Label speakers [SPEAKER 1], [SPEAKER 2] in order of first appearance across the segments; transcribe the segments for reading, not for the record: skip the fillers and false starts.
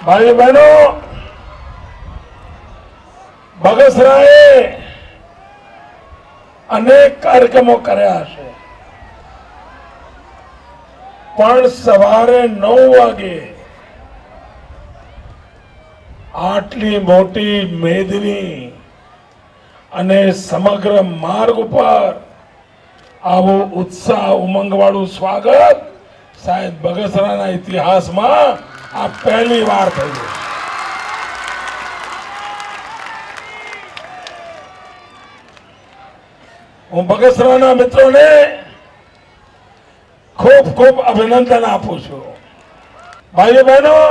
[SPEAKER 1] भाई बहनों, बगसराए अनेक कार्यक्रमों कर्या छे, पण सवारे 9 वागे आटली मोटी मेदनी अने समग्र मार्ग पर आवो उत्साह उमंगवाळुं स्वागत शायद बगसराना इतिहास में आ पहली बार थयुं। हूँ बगसराना मित्रों ने खूब खूब अभिनंदन आपू छू। भाई बहनों,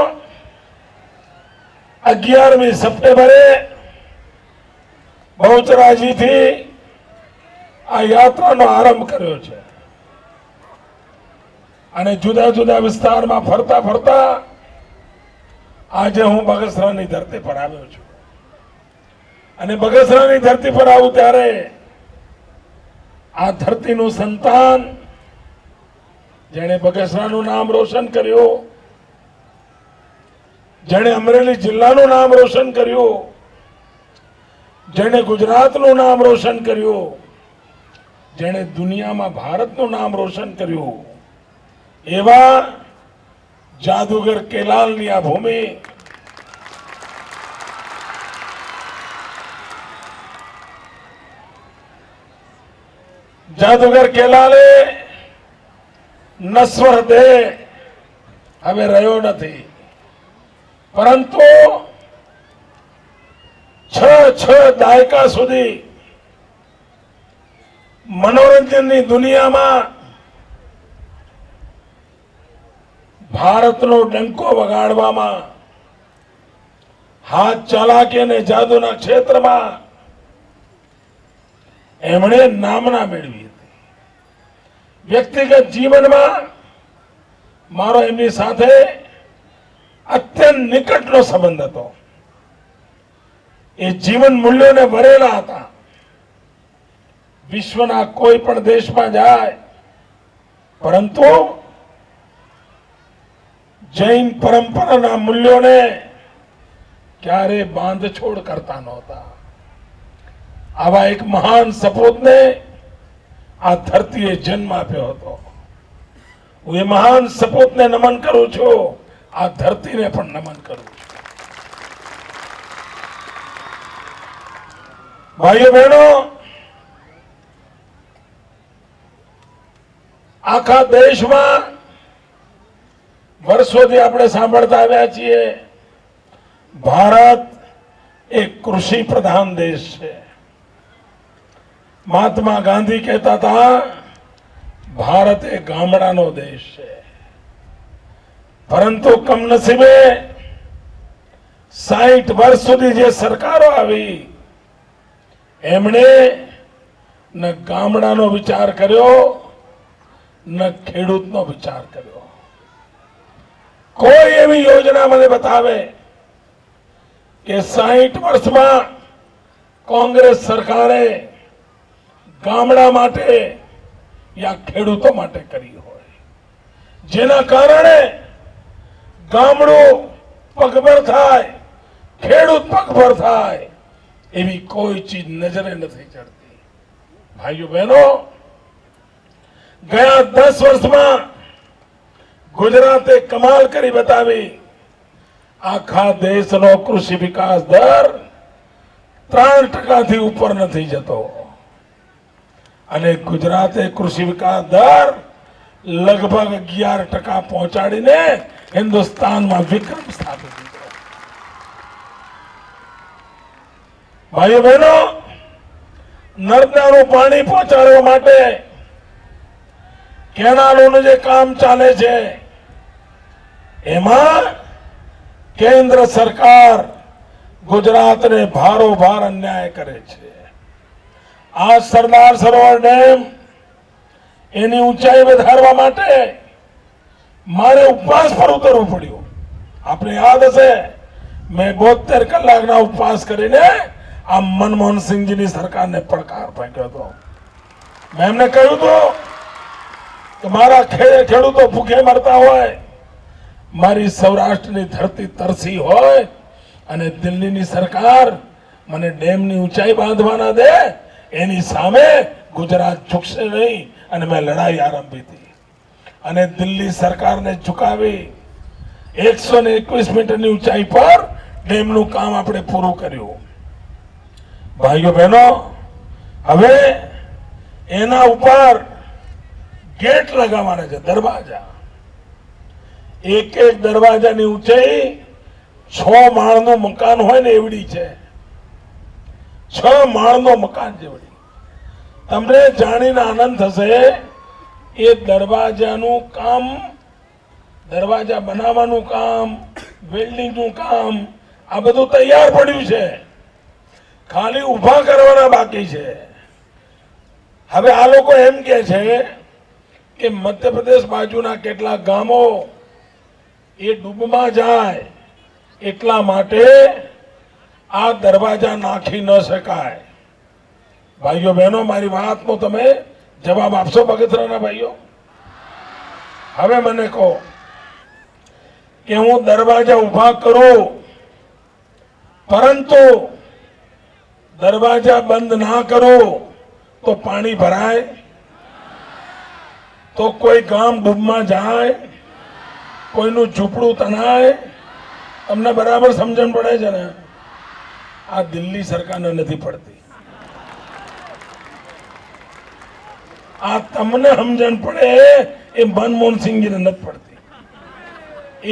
[SPEAKER 1] 11મી સપ્ટેમ્બરે બહુચરાજી थी आ यात्रा नो आरंभ कर्यो छे અને જુદા જુદા વિસ્તારમાં ફરતા ફરતા આજે હું બગસરાની ધરતી પર આવ્યો છું અને બગસરાની ધરતી પર આવું ત્યારે આ ધરતીનું સંતાન જેણે બગસરાનું નામ રોશન કર્યું, જેણે અમરેલી જિલ્લાનું નામ રોશન કર્યું, જેણે ગુજરાતનું નામ રોશન કર્યું, જેણે દુનિયામાં ભારતનું નામ રોશન કર્યું, एवा जादूगर केलालनी आ भूमि जादूगर केलाले नस्वर दे हवे रह्यो नथी, परंतु 6 दायका सुधी मनोरंजननी दुनिया में भारतनो डंको वगाड़वामां हाथ चालाकी अने जादूना क्षेत्र में एमणे नामना मेळवी हती। व्यक्तिगत जीवन में मारो एमनी साथे अत्यंत निकटनो संबंध हतो। ए जीवन मूल्यों ने भरेला हता। विश्वना कोई पण देश में जाए परंतु जैन परंपरा मूल्यों ने क्यारे बांधछोड़ करता नहोता। आवा एक महान सपूत ने आ धरतीए जन्म आप्यो हतो। हूँ ए महान सपूत ने नमन करूं छुं, आ धरती ने पण नमन करूं छुं। भाईओ बहनों, आखा देश में वर्षोथी आपणे सांभळता आव्या छीए भारत एक कृषि प्रधान देश है। महात्मा गांधी कहता था भारत एक गामडानो देश है, परंतु कमनसीबे 60 वर्ष सुधी जे सरकारो आवी एमणे न गामडानो विचार कर्यो न खेडूतनो विचार कर्यो। कोई एवी योजना मने बतावे कि 60 वर्ष में कांग्रेस सरकारे गामडा माटे या खेडूतो माटे करी होय, जेना कारणे गामडू पगभर थाय, खेडूत पगभर थाय, एवी कोई चीज नजरे नहीं चढ़ती। भाइयों बहनों, गया 10 वर्ष में गुजराते कमाल करी बतावी। आखा देश नो कृषि विकास दर 3% थी ऊपर नहीं जतो अने गुजराते कृषि विकास दर लगभग 11% पहुंचाड़ीने हिंदुस्तान में विक्रम स्थापित कीधो। भाई बहनों, नर्मदाનું पानी पहोंचाडवा माटे केनालोनुं जे काम चाले छे एमां केंद्र सरकार गुजरात ने भारोभार अन्याय करे छे। आज सरदार सरोवर डेम एनी ऊंचाई વધારવા માટે मारे उपवास पर उतरવું પડ્યું। आपने याद हशे मैं 72 કલાકના ઉપવાસ કરીને आ मनमोहन सिंह जी सरकार ने પડકાર ફેંક્યો હતો। मैं एमने કહ્યું હતું કે મારા ખેડૂતો ભૂખે મરતા હોય મારી સૌરાષ્ટ્રની ધરતી તરસી હોય અને દિલ્હીની સરકાર મને ડેમની ઊંચાઈ બાંધવાના દે, એની સામે ગુજરાત ઝૂકશે નહીં. અને મેં લડાઈ આરંભી હતી અને દિલ્હી સરકારને ઝુકાવી 121 મીટરની ઊંચાઈ પર ડેમનું કામ આપણે પૂરું કર્યું. ભાઈઓ બહેનો, હવે એના ઉપર ગેટ લગાવવાના છે, દરવાજા. એક એક દરવાજાની ઊંચાઈ 6 માળનું મકાન હોય ને એવડી છે. 6 માળનું મકાન જેવડી. તમને જાણીને આનંદ થશે, એ દરવાજાનું કામ, દરવાજા બનાવવાનું કામ, બિલ્ડિંગનું કામ, આ બધું તૈયાર પડ્યું છે, ખાલી ઊભા કરવાના બાકી છે. હવે આ લોકો એમ કે છે કે મધ્યપ્રદેશ બાજુના કેટલાક ગામો એ ડૂબમાં જાય એટલા માટે આ દરવાજા નાખી ન શકાય. ભાઈઓ બહેનો, મારી વાતનો તમે જવાબ આપશો બગસરાના ભાઈઓ? હવે મને કહો કે હું દરવાજા ઊભા કરું, પરંતુ દરવાજા બંધ ના કરું તો પાણી ભરાય, તો કોઈ ગામ ડૂબમાં જાય, કોઈનું ઝૂંપડું તણાય. તમને બરાબર સમજણ પડે છે ને? આ દિલ્હી સરકારને નથી પડતી. આ તમને સમજણ પડે એ મનમોહનસિંહજીને નથી પડતી.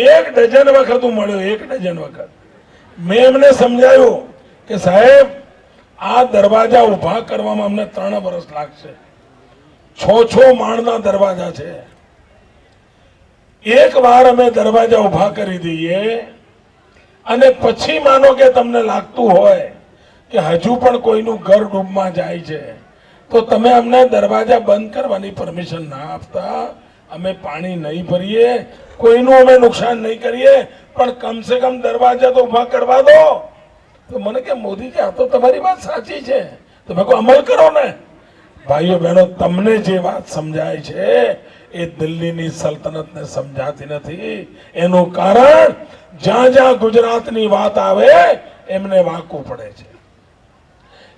[SPEAKER 1] 1 ડઝન વખત હું મળ્યો, 1 ડઝન વખત મેં એમને સમજાયું કે સાહેબ, આ દરવાજા ઉભા કરવામાં અમને 3 વર્ષ લાગશે. 6 માળના દરવાજા છે. એક વાર અમે દરવાજા ઉભા કરી દઈએ અને પછી માનો કે તમને લાગતું હોય કે હજુ પણ કોઈનું ઘર ડૂબમાં જાય છે, તો તમે અમને દરવાજા બંધ કરવાની પરમિશન ના આપતા. અમે પાણી નહીં ભરીએ, કોઈનું અમે નુકસાન નહીં કરીએ, પણ કમસે કમ દરવાજા તો ઉભા કરવા દો. તો મને કે મોદીજી, આ તો તમારી વાત સાચી છે, તમે કોઈ અમલ કરો ને. ભાઈઓ બહેનો, તમને જે વાત સમજાય છે એ દિલ્હીની સલ્તનતને સમજાતી નથી. એનું કારણ જ્યાં જ્યાં ગુજરાતની વાત આવે એમને વાંકવું પડે છે,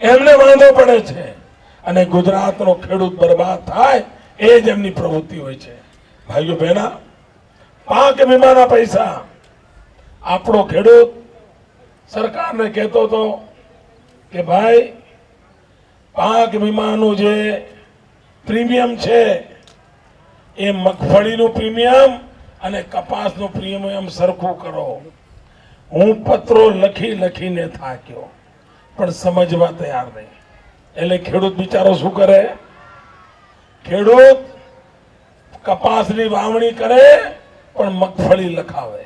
[SPEAKER 1] એમને વાંધો પડે છે, અને ગુજરાતનો ખેડૂત બરબાદ થાય એ જ એમની પ્રવૃત્તિ હોય છે. ભાઈઓ બહેના, પાક વીમાના પૈસા આપણો ખેડૂત સરકારને કહેતો હતો કે ભાઈ, પાક વીમાનું જે પ્રીમિયમ છે એ મગફળીનું પ્રીમિયમ અને કપાસનું પ્રીમિયમ સરખું કરો. હું પત્રો લખી લખીને થાક્યો, પણ સમજવા તૈયાર નહીં. એટલે ખેડૂત બિચારો શું કરે? ખેડૂત કપાસની વાવણી કરે પણ મગફળી લખાવે,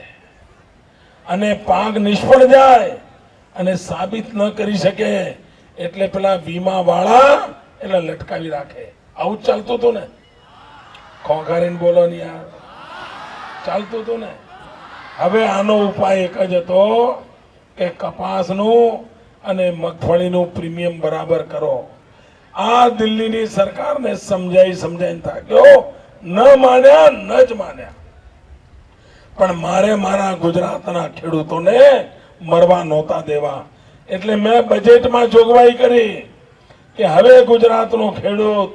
[SPEAKER 1] અને પાક નિષ્ફળ જાય અને સાબિત ન કરી શકે એટલે પેલા વીમા વાળા એટલે લટકાવી રાખે. આવું જ ચાલતું હતું ને? ખોખારીને બોલો ને યાર, ચાલતું હતું ને? હવે આનો ઉપાય એક જ હતો કે કપાસનું અને મગફળીનું પ્રીમિયમ બરાબર કરો. આ દિલ્હીની સરકારને સમજાઈને થાક્યો, ન માન્યા, ન જ માન્યા. પણ મારે મારા ગુજરાતના ખેડૂતોને મરવા નહોતા દેવા. એટલે મેં બજેટમાં જોગવાઈ કરી કે હવે ગુજરાતનો ખેડૂત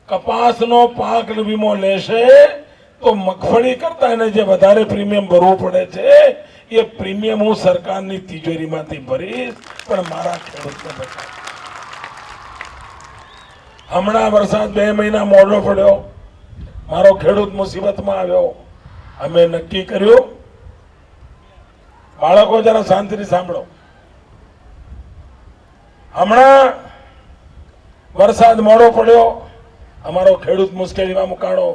[SPEAKER 1] કપાસનો પાક વીમો લેશે તો મગફળી કરતા એને જે વધારે પ્રીમિયમ ભરવું પડે છે એ પ્રીમિયમ હું સરકારની તિજોરીમાંથી ભરીશ, પણ મારા ખેડૂતને બચાવ. હમણાં વરસાદ 2 મહિના મોડો પડ્યો, મારો ખેડૂત મુસીબતમાં આવ્યો. અમે નક્કી કર્યું, બાળકો જરા શાંતિથી સાંભળો. હમણાં વરસાદ મોડો પડ્યો, અમારો ખેડૂત મુશ્કેલીમાં મુકાણો.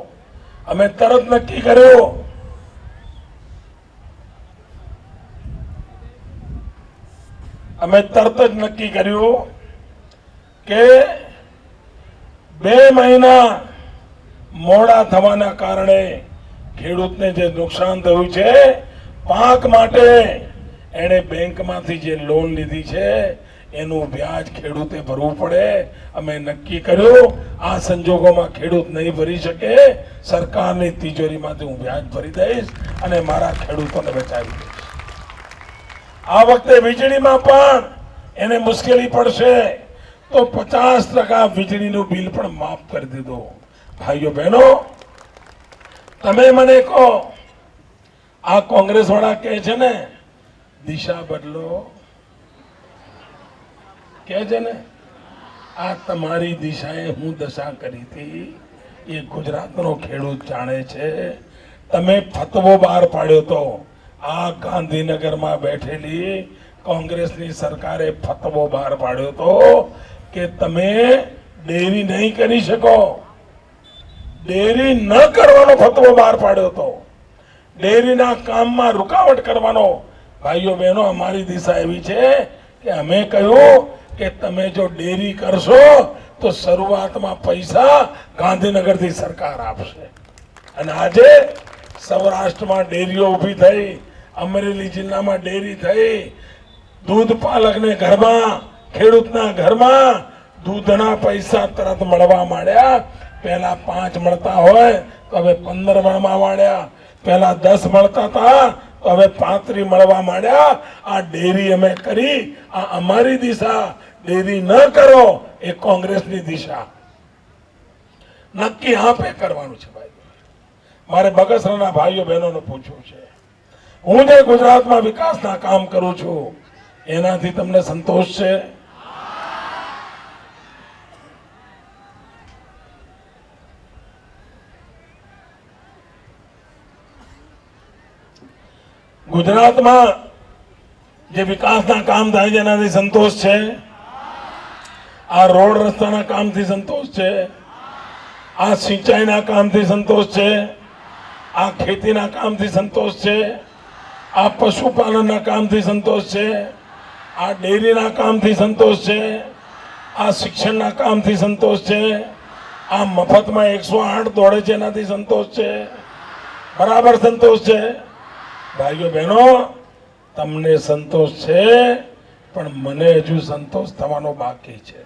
[SPEAKER 1] અમે તરત નક્કી કર્યું કે 2 મહિના મોડા થવાના કારણે ખેડૂતને જે નુકસાન થયું છે, પાક માટે એણે બેંકમાંથી જે લોન લીધી છે એનું વ્યાજ ખેડૂતે ભરવું પડે. અમે નક્કી કર્યું આ સંજોગોમાં ખેડૂત નહીં ભરી શકે, સરકારની તિજોરીમાંથી હું વ્યાજ ભરી દઈશ અને મારા ખેડૂતોને બચાવી દઈશ. આ વખતે વીજળીમાં પણ એને મુશ્કેલી પડશે તો 50% વીજળીનું બિલ પણ માફ કરી દીધું. ભાઈઓ બહેનો, તમે મને કહો, આ કોંગ્રેસ વાળા કહે છે ને દિશા બદલો, કહે છે ને, આ તમારી દિશાએ હું દશા કરી હતી એ ગુજરાતનો ખેડૂત જાણે છે. તમે ફતવો બહાર પાડ્યો તો, આ ગાંધીનગરમાં બેઠેલી કોંગ્રેસની સરકારે ફતવો બહાર પાડ્યો તો કે તમે ડેરી નહીં કરી શકો. ડેરી ન કરવાનો ફતવો બહાર પાડ્યો તો, ડેરીના કામમાં રૂકાવટ કરવાનો. ભાઈઓ બહેનો, અમારી દિશા એવી છે કે અમે કહ્યું કે તમે જો ડેરી કરશો તો શરૂઆતમાં પૈસા ગાંધીનગરથી સરકાર આપશે. અને આજે સૌરાષ્ટ્રમાં ડેરીઓ ઊભી થઈ, અમરેલી જિલ્લામાં ડેરી થઈ, દૂધ પાલકને ઘરમાં, ખેડૂતના ઘરમાં દૂધના પૈસા તરત મળવા માંડ્યા. પહેલા 5 મળતા હોય તો હવે 15 મળવા માંડ્યા. પહેલા 10 મળતા હતા તો હવે 35 મળવા માંડ્યા. આ ડેરી અમે કરી, આ અમારી દિશા. ડેરી ન કરો એ કોંગ્રેસની દિશા. નક્કી આપે કરવાનું છે. ભાઈ, મારે બગસરાના ભાઈઓ બહેનોને પૂછવું છે, હું જે ગુજરાતમાં વિકાસના કામ કરું છું એનાથી તમને સંતોષ છે? ગુજરાતમાં જે વિકાસના કામ થાય છે એનાથી સંતોષ છે? આ રોડ રસ્તાના કામથી સંતોષ છે? આ સિંચાઈના કામથી સંતોષ છે? આ ખેતીના કામથી સંતોષ છે? આ પશુપાલનના કામથી સંતોષ છે? આ ડેરીના કામથી સંતોષ છે? આ શિક્ષણના કામથી સંતોષ છે? આ મફતમાં 108 દોડે છે એનાથી સંતોષ છે? બરાબર સંતોષ છે? ભાઈઓ બહેનો, તમને સંતોષ છે, પણ મને હજુ સંતોષ થવાનો બાકી છે.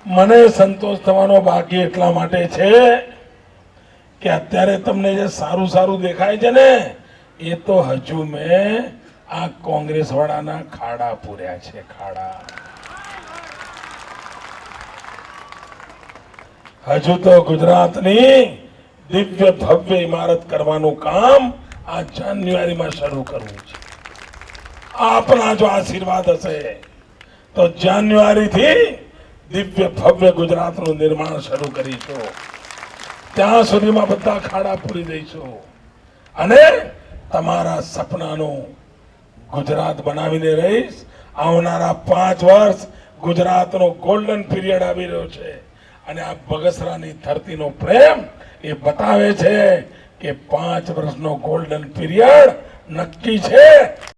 [SPEAKER 1] મને સંતોષ થવાનો બાકી એટલા માટે છે કે અત્યારે તમને જે સારું સારું દેખાય છે ને, એ તો હજુ મેં આ કોંગ્રેસ વાળાના ખાડા પૂર્યા છે. ખાડા હજુ તો ગુજરાતની દિવ્ય ભવ્ય ઇમારત કરવાનું કામ આ જાન્યુઆરીમાં શરૂ કરવું છે. આપના જો આશીર્વાદ હશે તો જાન્યુઆરીથી દિવ્ય ભવ્ય ગુજરાતનું નિર્માણ શરૂ કરીશું. ત્યાં સુધીમાં બધા ખાડા પૂરી દઈશું અને તમારા સપનાનું ગુજરાત બનાવીને રહીશ. આવનારા 5 વર્ષ ગુજરાતનો ગોલ્ડન પીરિયડ આવી રહ્યો છે અને આ બગસરાની ધરતીનો પ્રેમ એ બતાવે છે કે 5 વર્ષનો ગોલ્ડન પીરિયડ નક્કી છે.